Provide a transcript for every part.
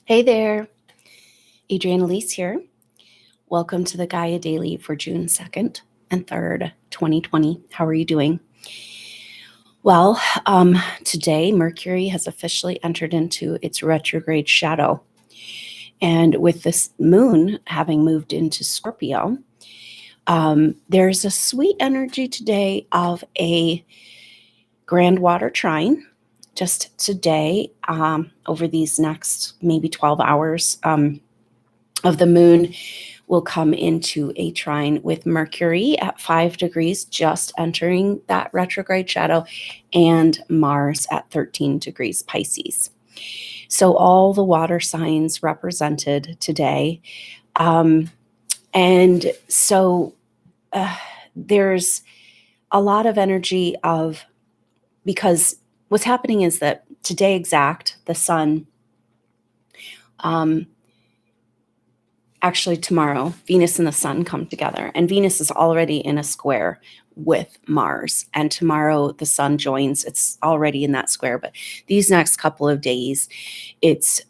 Hey there, Adrienne Elise here. Welcome to the GAIA Daily for June 2nd and 3rd, 2020. How are you doing? Well, today Mercury has officially entered into its retrograde shadow. And with this moon having moved into Scorpio, there's a sweet energy today of a grand water trine. Just today, over these next maybe 12 hours of the moon, will come into a trine with Mercury at 5 degrees, just entering that retrograde shadow, and Mars at 13 degrees Pisces. So all the water signs represented today. And so there's a lot of energy of, because what's happening is that today exact, the sun, actually tomorrow, Venus and the sun come together, and Venus is already in a square with Mars, and tomorrow the sun joins. It's already in that square, but these next couple of days, it's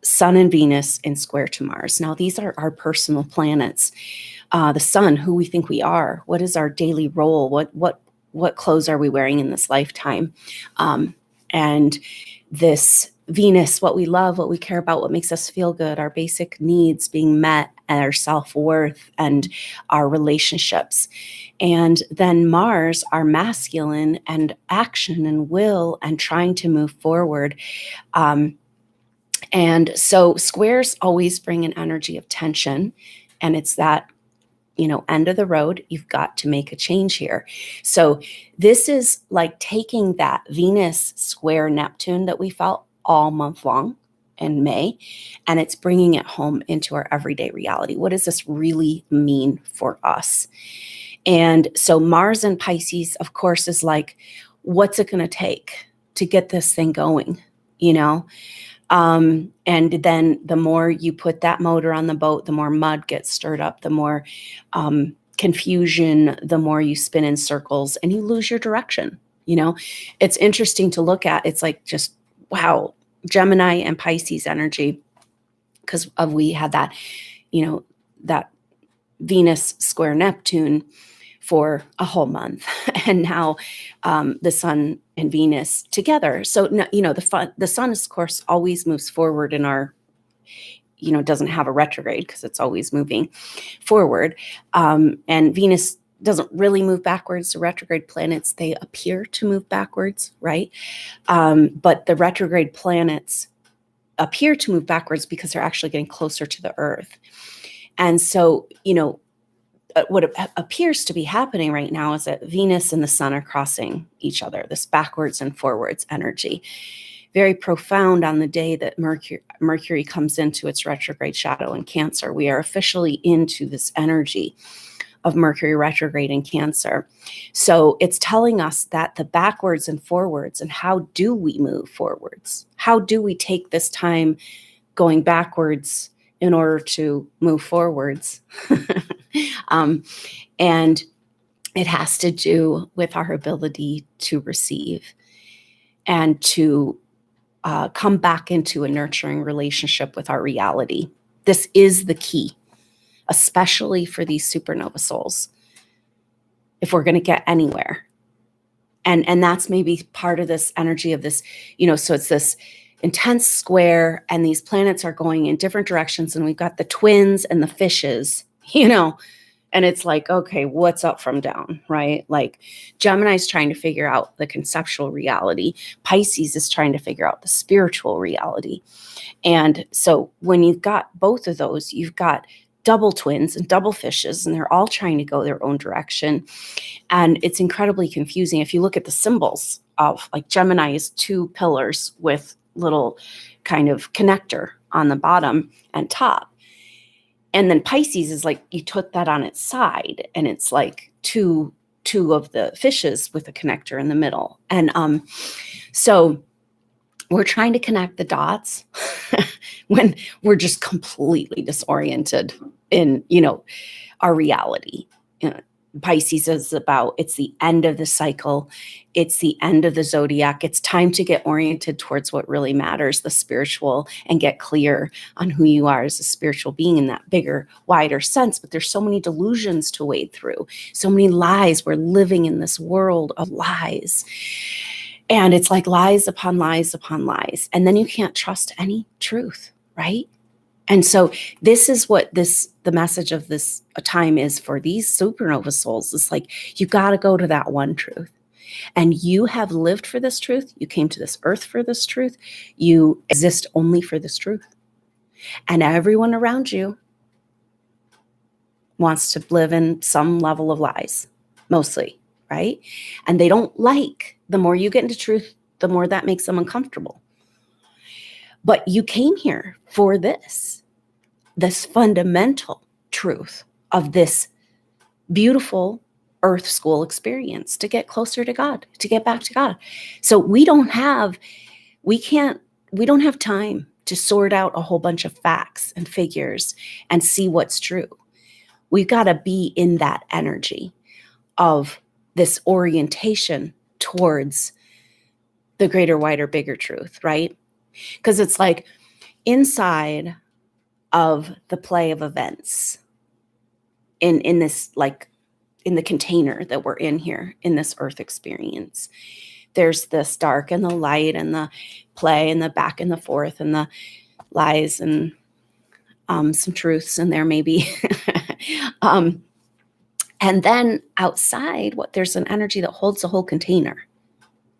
sun and Venus in square to Mars. Now, these are our personal planets. The sun, who we think we are, what is our daily role, what clothes are we wearing in this lifetime, and this Venus, what we love, what we care about, what makes us feel good, our basic needs being met, and our self-worth and our relationships. And then Mars, our masculine and action and will and trying to move forward. And so squares always bring an energy of tension, and it's that, end of the road, you've got to make a change here. So this is like taking that Venus square Neptune that we felt all month long in May, and it's bringing it home into our everyday reality. What does this really mean for us? And so Mars in Pisces, of course, is like, what's it going to take to get this thing going, And then the more you put that motor on the boat, the more mud gets stirred up, the more confusion, the more you spin in circles and you lose your direction. It's interesting to look at. It's like, just, wow, Gemini and Pisces energy, because we had that, that Venus square Neptune for a whole month, and now the sun and Venus together. So the sun, of course, always moves forward in our, doesn't have a retrograde because it's always moving forward, and Venus doesn't really move backwards. The retrograde planets, they appear to move backwards, right? But the retrograde planets appear to move backwards because they're actually getting closer to the Earth. And so, what appears to be happening right now is that Venus and the sun are crossing each other, this backwards and forwards energy. Very profound on the day that Mercury comes into its retrograde shadow in Cancer. We are officially into this energy of Mercury retrograde in Cancer. So it's telling us that the backwards and forwards, and how do we move forwards? How do we take this time going backwards in order to move forwards? And it has to do with our ability to receive and to come back into a nurturing relationship with our reality. This is the key, especially for these supernova souls, if we're going to get anywhere. And that's maybe part of this energy of this, so it's this intense square, and these planets are going in different directions, and we've got the twins and the fishes, and it's like, okay, what's up from down, right? Like Gemini's trying to figure out the conceptual reality. Pisces is trying to figure out the spiritual reality. And so when you've got both of those, you've got double twins and double fishes, and they're all trying to go their own direction. And it's incredibly confusing. If you look at the symbols of, like, Gemini is two pillars with little kind of connector on the bottom and top. And then Pisces is like, you took that on its side, and it's like two of the fishes with a connector in the middle. And so we're trying to connect the dots when we're just completely disoriented in, our reality. Pisces is about, it's the end of the cycle. It's the end of the zodiac. It's time to get oriented towards what really matters, the spiritual, and get clear on who you are as a spiritual being in that bigger, wider sense. But there's so many delusions to wade through, so many lies. We're living in this world of lies. And it's like lies upon lies upon lies. And then you can't trust any truth, right? And so this is what the message of this time is for these supernova souls. It's like, you got to go to that one truth. And you have lived for this truth. You came to this earth for this truth. You exist only for this truth. And everyone around you wants to live in some level of lies, mostly, right? And they don't like, the more you get into truth, the more that makes them uncomfortable. But you came here for this fundamental truth of this beautiful earth school experience, to get closer to God, to get back to God. So we don't have time to sort out a whole bunch of facts and figures and see what's true. We've got to be in that energy of this orientation towards the greater, wider, bigger truth, right? Because it's like inside of the play of events in this, like in the container that we're in here, in this earth experience, there's this dark and the light and the play and the back and the forth and the lies and some truths in there maybe. And then outside, there's an energy that holds the whole container,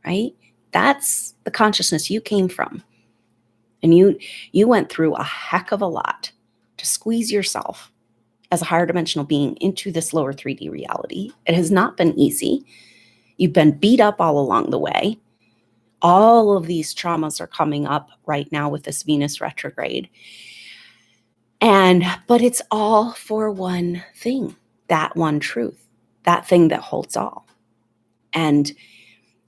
right? That's the consciousness you came from. And you went through a heck of a lot to squeeze yourself as a higher dimensional being into this lower 3D reality. It has not been easy. You've been beat up all along the way. All of these traumas are coming up right now with this Venus retrograde. But it's all for one thing, that one truth, that thing that holds all. And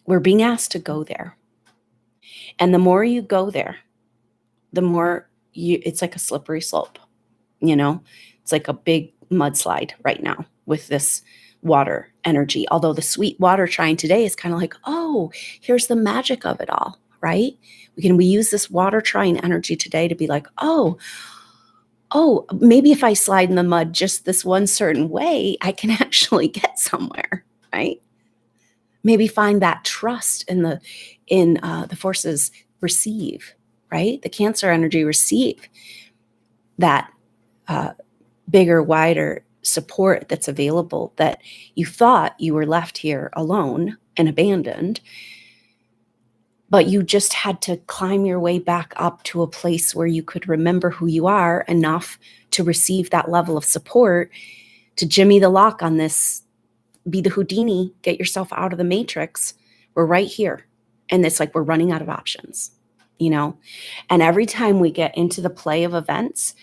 we're being asked to go there. And the more you go there, the more it's like a slippery slope, it's like a big mudslide right now with this water energy. Although the sweet water trine today is kind of like, oh, here's the magic of it all, right? We use this water trine energy today to be like, oh, maybe if I slide in the mud just this one certain way, I can actually get somewhere, right? Maybe find that trust in the forces, receive, right? The Cancer energy, receive that bigger, wider support that's available, that you thought you were left here alone and abandoned, but you just had to climb your way back up to a place where you could remember who you are enough to receive that level of support, to jimmy the lock on this, be the Houdini, get yourself out of the matrix. We're right here. And it's like we're running out of options, And every time we get into the play of events,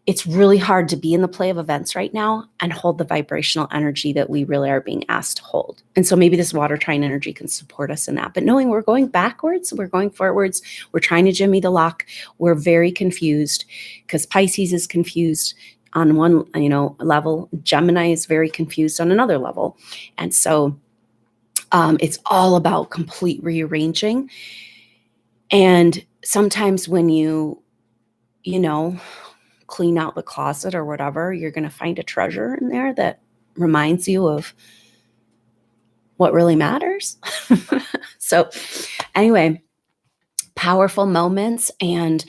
it's really hard to be in the play of events right now and hold the vibrational energy that we really are being asked to hold. And so maybe this water trine energy can support us in that. But knowing we're going backwards, we're going forwards, we're trying to jimmy the lock, we're very confused because Pisces is confused on one, level. Gemini is very confused on another level. And so it's all about complete rearranging. And sometimes when you clean out the closet or whatever, you're going to find a treasure in there that reminds you of what really matters. So anyway, powerful moments. And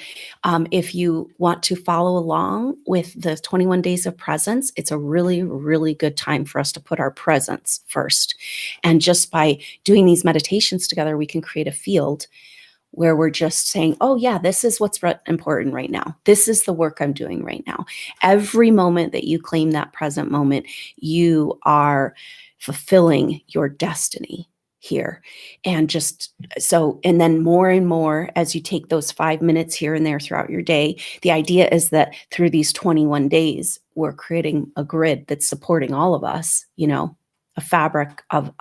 if you want to follow along with the 21 days of presence, it's a really, really good time for us to put our presence first. And just by doing these meditations together, we can create a field where we're just saying, oh yeah, this is what's important right now. This is the work I'm doing right now. Every moment that you claim that present moment, you are fulfilling your destiny here. And and then more and more as you take those 5 minutes here and there throughout your day, the idea is that through these 21 days, we're creating a grid that's supporting all of us, a fabric of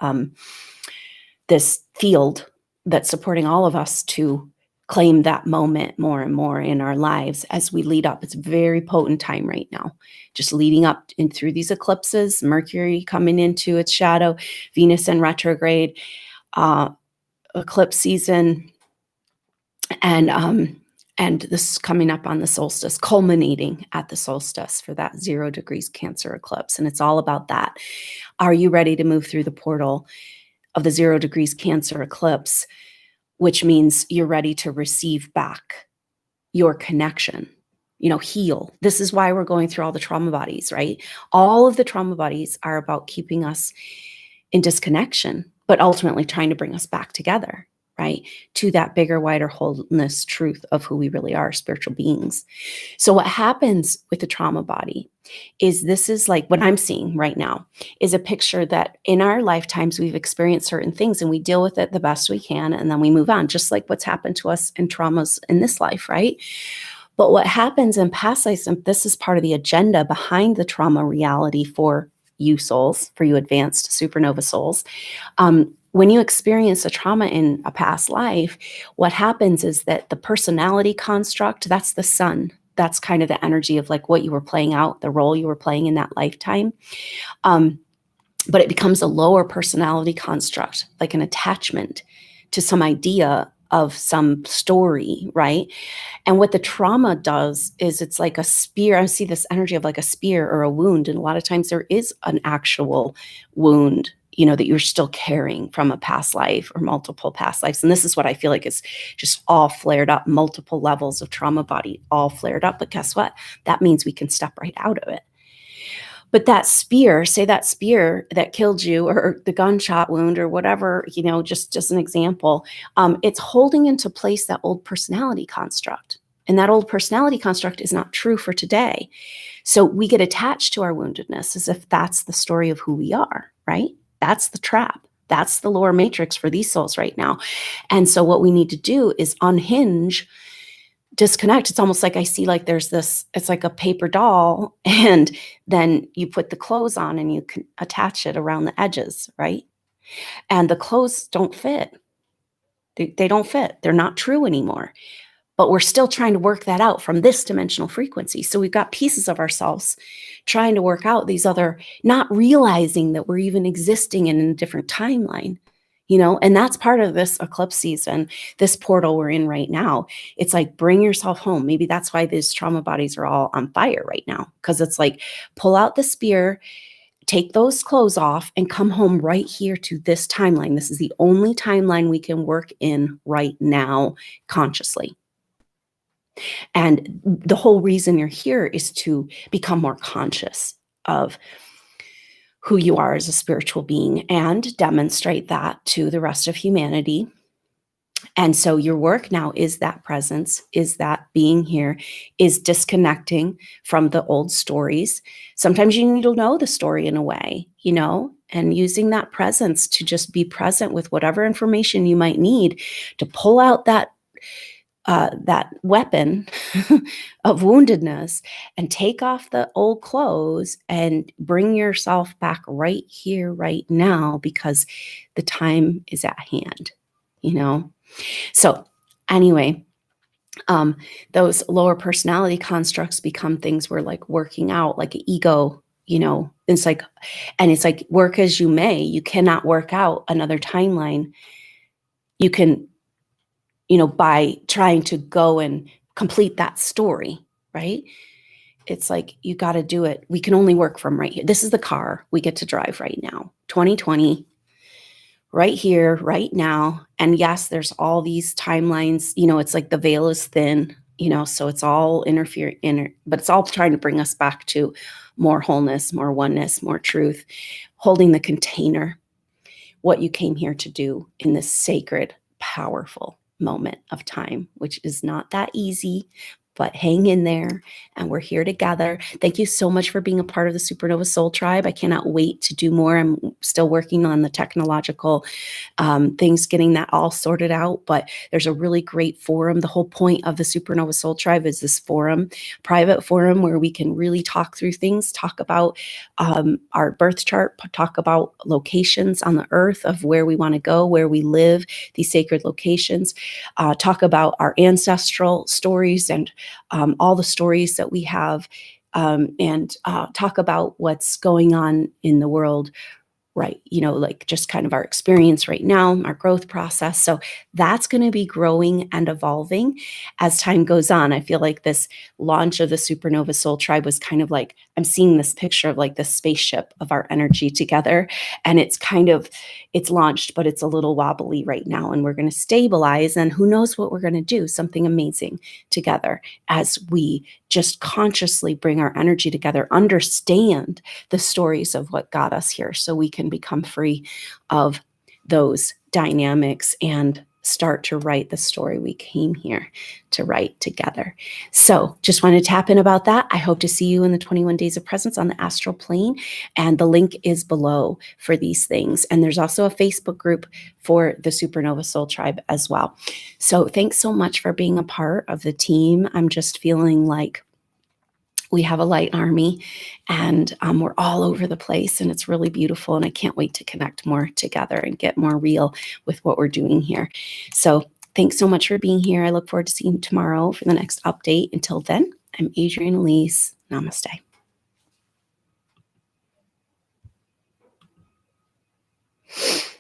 this field that's supporting all of us to claim that moment more and more in our lives as we lead up. It's a very potent time right now, just leading up and through these eclipses, Mercury coming into its shadow, Venus in retrograde, eclipse season, and this is coming up on the solstice, culminating at the solstice for that 0 degrees Cancer eclipse. And it's all about that. Are you ready to move through the portal of the 0 degrees Cancer eclipse, which means you're ready to receive back your connection, heal. This is why we're going through all the trauma bodies, right? All of the trauma bodies are about keeping us in disconnection, but ultimately trying to bring us back together, right? To that bigger, wider wholeness truth of who we really are, spiritual beings. So what happens with the trauma body is, this is like what I'm seeing right now is a picture that in our lifetimes, we've experienced certain things and we deal with it the best we can. And then we move on, just like what's happened to us in traumas in this life, right? But what happens in past lives, and this is part of the agenda behind the trauma reality for you souls, for you advanced supernova souls, when you experience a trauma in a past life, what happens is that the personality construct, that's the sun. That's kind of the energy of like what you were playing out, the role you were playing in that lifetime. But it becomes a lower personality construct, like an attachment to some idea of some story, right? And what the trauma does is it's like a spear. I see this energy of like a spear or a wound. And a lot of times there is an actual wound, that you're still carrying from a past life or multiple past lives. And this is what I feel like is just all flared up, multiple levels of trauma body, all flared up. But guess what? That means we can step right out of it. But that spear, say that spear that killed you, or the gunshot wound or whatever, just an example, it's holding into place that old personality construct. And that old personality construct is not true for today. So we get attached to our woundedness as if that's the story of who we are, right? That's the trap. That's the lower matrix for these souls right now. And so what we need to do is unhinge, disconnect. It's almost like I see like there's this, it's like a paper doll, and then you put the clothes on and you can attach it around the edges, right? And the clothes don't fit. They don't fit. They're not true anymore. But we're still trying to work that out from this dimensional frequency. So we've got pieces of ourselves trying to work out these other, not realizing that we're even existing in a different timeline, and that's part of this eclipse season, this portal we're in right now. It's like, bring yourself home. Maybe that's why these trauma bodies are all on fire right now, because it's like, pull out the spear, take those clothes off, and come home right here to this timeline. This is the only timeline we can work in right now consciously. And the whole reason you're here is to become more conscious of who you are as a spiritual being and demonstrate that to the rest of humanity. And so your work now is that presence, is that being here, is disconnecting from the old stories. Sometimes you need to know the story in a way, and using that presence to just be present with whatever information you might need to pull out that weapon of woundedness and take off the old clothes and bring yourself back right here, right now, because the time is at hand, So anyway, those lower personality constructs become things we're like working out, like an ego, it's like work as you may, you cannot work out another timeline. You can, by trying to go and complete that story, right? It's like, you got to do it. We can only work from right here. This is the car we get to drive right now, 2020, right here, right now. And yes, there's all these timelines, it's like the veil is thin, so it's all but it's all trying to bring us back to more wholeness, more oneness, more truth, holding the container, what you came here to do in this sacred, powerful moment of time, which is not that easy, but hang in there, and we're here together. Thank you so much for being a part of the Supernova Soul Tribe. I cannot wait to do more. I'm still working on the technological things, getting that all sorted out, but there's a really great forum. The whole point of the Supernova Soul Tribe is this forum, private forum, where we can really talk through things, talk about our birth chart, talk about locations on the earth of where we want to go, where we live, these sacred locations, talk about our ancestral stories and all the stories that we have, and talk about what's going on in the world, right? Like just kind of our experience right now, our growth process. So that's going to be growing and evolving as time goes on. I feel like this launch of the Supernova Soul Tribe was kind of like, I'm seeing this picture of like the spaceship of our energy together. And it's launched, but it's a little wobbly right now. And we're going to stabilize. And who knows what we're going to do, something amazing together as we just consciously bring our energy together, understand the stories of what got us here so we can become free of those dynamics and start to write the story we came here to write together. So just wanted to tap in about that. I hope to see you in the 21 days of presence on the astral plane. And the link is below for these things. And there's also a Facebook group for the Supernova Soul Tribe as well. So thanks so much for being a part of the team. I'm just feeling like we have a light army, and we're all over the place, and it's really beautiful. And I can't wait to connect more together and get more real with what we're doing here. So thanks so much for being here. I look forward to seeing you tomorrow for the next update. Until then, I'm Adrienne Elise. Namaste.